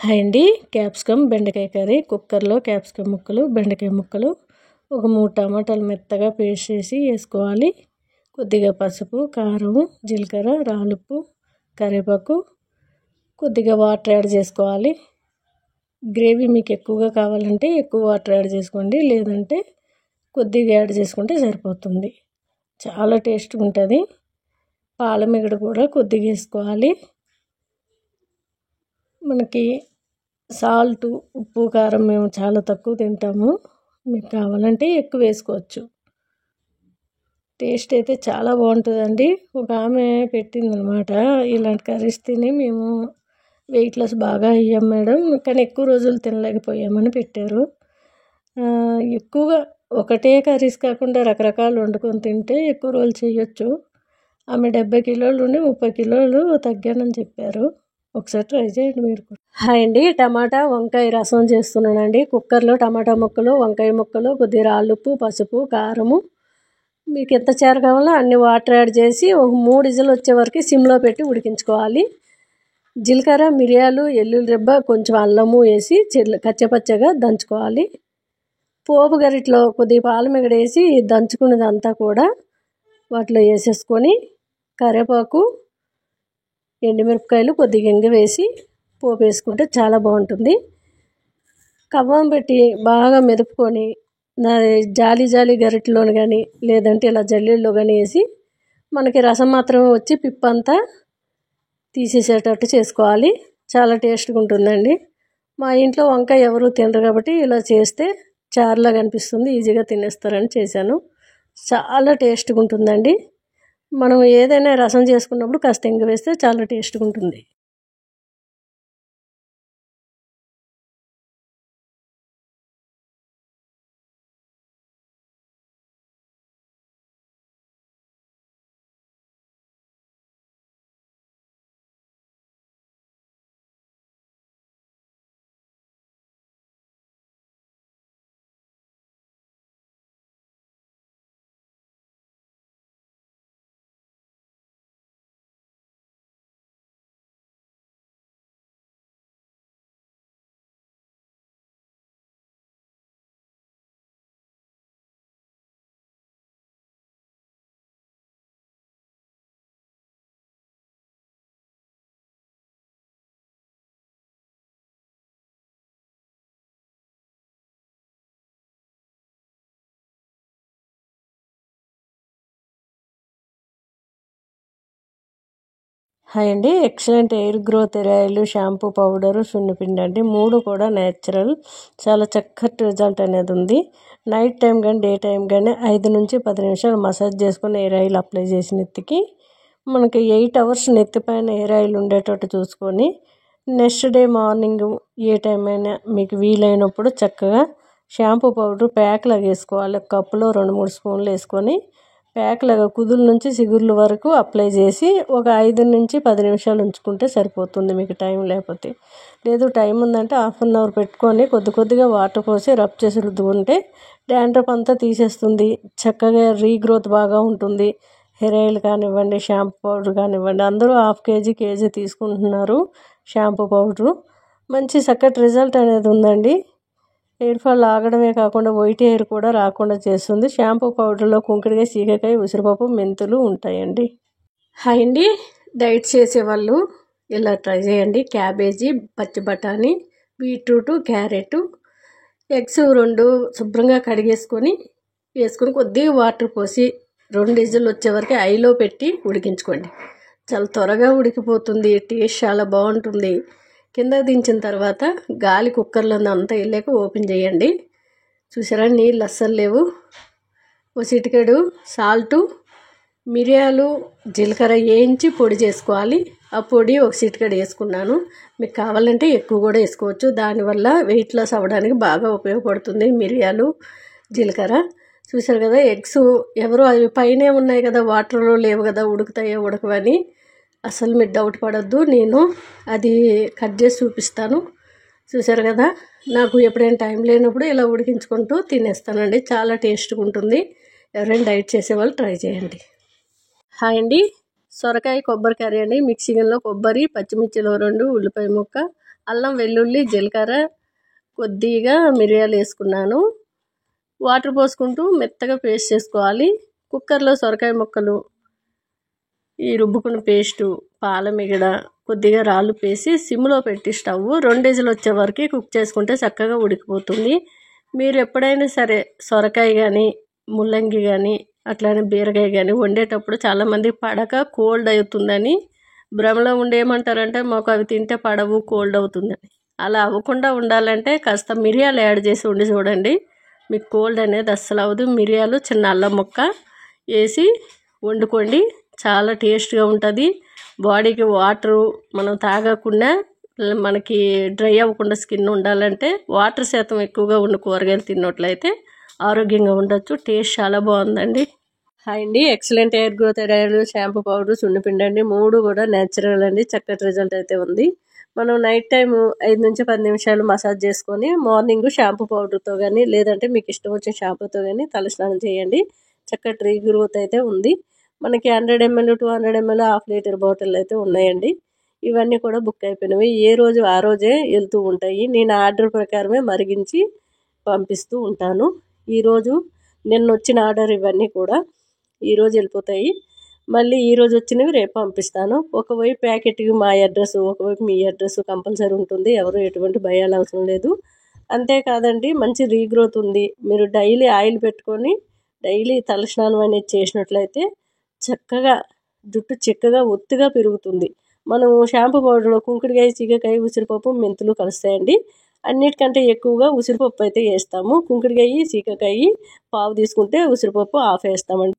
Hi అండి. Capsicum బెండకాయ curry. కుక్కర్లో క్యాప్సికమ్ ముక్కలు, బెండకాయ ముక్కలు, ఒక 3 టమాటాలు మెత్తగా పేస్ట్ చేసి వేసుకోవాలి. కొద్దిగా పసుపు, కారం, జీలకర్ర, రాళ్ళుప్పు, కరివేపాకు, కొద్దిగా వాటర్ యాడ్ చేసుకోవాలి. గ్రేవీ మీకు ఎక్కువగా కావాలంటే ఎక్కువ వాటర్ యాడ్ చేసుకోండి, లేదంటే కొద్దిగా యాడ్ చేసుకుంటే సరిపోతుంది. చాలా టేస్ట్గా ఉంటుంది. పాలమిగడ కూడా కొద్దిగా వేసుకోవాలి. మనకి సాల్ట్, ఉప్పు, కారం మేము చాలా తక్కువ తింటాము. మీకు కావాలంటే ఎక్కువ వేసుకోవచ్చు. టేస్ట్ అయితే చాలా బాగుంటుందండి. ఒక ఆమె పెట్టిందనమాట, ఇలాంటి కర్రీస్ తిని మేము వెయిట్ లాస్ బాగా అయ్యాం మేడం, కానీ ఎక్కువ రోజులు తినలేకపోయామని పెట్టారు. ఎక్కువగా ఒకటే కర్రీస్ కాకుండా రకరకాలు వండుకొని తింటే ఎక్కువ రోజులు చేయొచ్చు. ఆమె 70 కిలోలు ఉండి 30 కిలోలు తగ్గానని చెప్పారు. ఒకసారి ట్రై చేయండి మీరు కూడా. హాయ్ అండి. టమాటా వంకాయ రసం చేస్తున్నానండి. కుక్కర్లో టమాటా ముక్కలు, వంకాయ ముక్కలు, కొద్దిగా రాళ్ళుప్పు, పసుపు, కారము, మీకు ఎంత చార కావాలో అన్ని వాటర్ యాడ్ చేసి ఒక 3 విజిల్ వచ్చే వరకు సిమ్లో పెట్టి ఉడికించుకోవాలి. జీలకర్ర, మిరియాలు, ఎల్లుల్లి రెబ్బ, కొంచెం అల్లము వేసి కచ్చపచ్చగా దంచుకోవాలి. పోపు గరిట్లో కొద్దిగా పాలమిగడ వేసి దంచుకున్నదంతా కూడా వాటిలో వేసేసుకొని కరివేపాకు, ఎండుమిరపకాయలు, కొద్దిగా ఇంగ వేసి పోపు వేసుకుంటే చాలా బాగుంటుంది. కవ్వం పెట్టి బాగా మెదుపుకొని జాలి గరిటెలోని కానీ లేదంటే ఇలా జల్లెల్లో కానీ వేసి మనకి రసం మాత్రమే వచ్చి పిప్పంతా తీసేసేటట్టు చేసుకోవాలి. చాలా టేస్ట్గా ఉంటుందండి. మా ఇంట్లో వంకాయ ఎవరు తినరు కాబట్టి ఇలా చేస్తే చారులా కనిపిస్తుంది, ఈజీగా తినేస్తారని చేశాను. చాలా టేస్ట్గా ఉంటుందండి. మనం ఏదైనా రసం చేసుకున్నప్పుడు కాస్త ఇంగ వేస్తే చాలా టేస్ట్గా ఉంటుంది. హాయ్ అండి. Excellent hair growth oil, shampoo powder, సున్నిపిండి అండి. 3 కూడా న్యాచురల్. చాలా చక్కటి రిజల్ట్ అనేది ఉంది. నైట్ టైం కానీ డే టైం కానీ 5 నుంచి 10 నిమిషాలు మసాజ్ చేసుకుని ఎయిర్ ఆయిల్ అప్లై చేసి నెత్తికి మనకి 8 అవర్స్ నెత్తి పైన ఎయిర్ ఆయిల్ ఉండేటట్టు చూసుకొని నెక్స్ట్ డే మార్నింగ్ ఏ టైం అయినా మీకు వీలైనప్పుడు చక్కగా షాంపూ పౌడర్ ప్యాక్ లాగా వేసుకోవాలి. కప్పులో 2-3 స్పూన్లు వేసుకొని ప్యాక్ లాగా కుదుల నుంచి సిగుర్ల వరకు అప్లై చేసి ఒక 5 నుంచి 10 నిమిషాలు ఉంచుకుంటే సరిపోతుంది. మీకు టైం లేకపోతే, లేదు టైం ఉందంటే హాఫ్ అన్ అవర్ పెట్టుకొని కొద్దిగా వాటర్ పోసి రబ్ చేసి రుద్దుకుంటే డాండ్రఫ్ అంతా తీసేస్తుంది. చక్కగా రీగ్రోత్ బాగా ఉంటుంది. హెయిర్ ఆయిల్ కానివ్వండి, షాంపూ పౌడర్ కానివ్వండి, అందరూ హాఫ్ కేజీ తీసుకుంటున్నారు షాంపూ పౌడరు. మంచి చక్కటి రిజల్ట్ అనేది ఉందండి. హెయిర్ ఫాల్ ఆగడమే కాకుండా వైట్ హెయిర్ కూడా రాకుండా చేస్తుంది. షాంపూ పౌడర్లో కుంకుడుకాయ, సీకాకాయ, ఉసిరిపప్పు, మెంతులు ఉంటాయండి. హాయ్ అండి. డైట్ చేసేవాళ్ళు ఇలా ట్రై చేయండి. క్యాబేజీ, పచ్చి బఠానీ, బీట్రూటు, క్యారెట్, ఎగ్స్ 2 శుభ్రంగా కడిగేసుకొని వేసుకొని కొద్దిగా వాటర్ పోసి 2 విజిల్ వచ్చే వరకు ఐలో పెట్టి ఉడికించుకోండి. చాలా త్వరగా ఉడికిపోతుంది. టేస్ట్ చాలా బాగుంటుంది. కింద దించిన తర్వాత గాలి కుక్కర్లో అంతా వెళ్ళాక ఓపెన్ చేయండి. చూసారా, నీళ్ళు అస్సలు లేవు. ఓ చిటికెడు సాల్టు, మిరియాలు, జీలకర్ర వేయించి పొడి చేసుకోవాలి. ఆ పొడి ఒక చిటికెడు వేసుకున్నాను. మీకు కావాలంటే ఎక్కువ కూడా వేసుకోవచ్చు. దానివల్ల వెయిట్ లాస్ అవ్వడానికి బాగా ఉపయోగపడుతుంది మిరియాలు, జీలకర్ర. చూసారు కదా, ఎగ్స్ ఎవరు అవి పైనే ఉన్నాయి కదా, వాటర్లో లేవు కదా, ఉడుకుతాయో ఉడకవని అసలు మీరు డౌట్ పడద్దు. నేను అది కట్ చేసి చూపిస్తాను. చూసారు కదా, నాకు ఎప్పుడైనా టైం లేనప్పుడు ఇలా ఉడికించుకుంటూ తినేస్తానండి. చాలా టేస్ట్గా ఉంటుంది. ఎవరైనా డైట్ చేసేవాళ్ళు ట్రై చేయండి. హాయ్ అండి. సొరకాయ కొబ్బరి కర్రీ అండి. మిక్సీ గిన్నెలో కొబ్బరి, పచ్చిమిర్చిలో 2, ఉల్లిపాయ ముక్క, అల్లం వెల్లుల్లి జీలకర్ర కొద్దిగా మిరియాలు వేసుకున్నాను. వాటర్ పోసుకుంటూ మెత్తగా పేస్ట్ చేసుకోవాలి. కుక్కర్లో సొరకాయ ముక్కలు, ఈ రుబ్బుకున్న పేస్టు, పాలమిగడ, కొద్దిగా రాళ్ళు పేసి సిమ్లో పెట్టి స్టవ్ 2 విజిల్లు వచ్చే వరకు కుక్ చేసుకుంటే చక్కగా ఉడికిపోతుంది. మీరు ఎప్పుడైనా సరే సొరకాయ కానీ ముల్లంగి కానీ అట్లానే బీరకాయ కానీ వండేటప్పుడు చాలామంది పడక కోల్డ్ అవుతుందని భ్రమలో ఉండేయమంటారంటే మాకు అవి తింటే పడవు కోల్డ్ అవుతుందని. అలా అవ్వకుండా ఉండాలంటే కాస్త మిరియాలు యాడ్ చేసి వండి చూడండి, మీకు కోల్డ్ అనేది అస్సలు అవ్వదు. మిరియాలు, చిన్న అల్లం ముక్క వేసి వండుకోండి, చాలా టేస్ట్గా ఉంటుంది. బాడీకి వాటరు మనం తాగకుండా మనకి డ్రై అవ్వకుండా స్కిన్ ఉండాలంటే వాటర్ శాతం ఎక్కువగా ఉన్న కూరగాయలు తిన్నట్లయితే ఆరోగ్యంగా ఉండొచ్చు. టేస్ట్ చాలా బాగుందండి. హాయ్ అండి, excellent hair growth oil, shampoo powder, సున్నిపిండి అండి, 3 కూడా న్యాచురల్ అండి. చక్కటి రిజల్ట్ అయితే ఉంది. మనం నైట్ టైం 5 నుంచి 10 నిమిషాలు మసాజ్ చేసుకొని మార్నింగ్ షాంపూ పౌడర్తో కానీ లేదంటే మీకు ఇష్టం వచ్చిన షాంపూతో కానీ తలస్నానం చేయండి. చక్కటి రీగ్రోత్ అయితే ఉంది. మనకి 100 ml 200 ml half litre bottle అయితే ఉన్నాయండి. ఇవన్నీ కూడా బుక్ అయిపోయినవి. ఏ రోజు ఆ రోజే వెళ్తూ ఉంటాయి. నేను ఆర్డర్ ప్రకారమే మరిగించి పంపిస్తూ ఉంటాను. ఈరోజు నిన్న వచ్చిన ఆర్డర్ ఇవన్నీ కూడా ఈరోజు వెళ్ళిపోతాయి. మళ్ళీ ఈరోజు వచ్చినవి రేపు పంపిస్తాను. ఒకవైపు ప్యాకెట్కి మా అడ్రస్, ఒకవైపు మీ అడ్రస్ కంపల్సరీ ఉంటుంది. ఎవరు ఎటువంటి భయాలు అవసరం లేదు. అంతేకాదండి, మంచి రీగ్రోత్ ఉంది. మీరు డైలీ ఆయిల్ పెట్టుకొని డైలీ తలస్నానం అనేది చేసినట్లయితే చక్కగా జుట్టు చిక్కగా ఒత్తుగా పెరుగుతుంది. మనం షాంపూ పౌడర్లో కుంకుడుకాయ, చీకకాయ, ఉసిరిపప్పు, మెంతులు కలుస్తాయండి. అన్నిటికంటే ఎక్కువగా ఉసిరిపప్పు అయితే వేస్తాము. కుంకుడుకాయ, చీకకాయ పావు తీసుకుంటే ఉసిరిపప్పు హాఫ్ వేస్తామండి.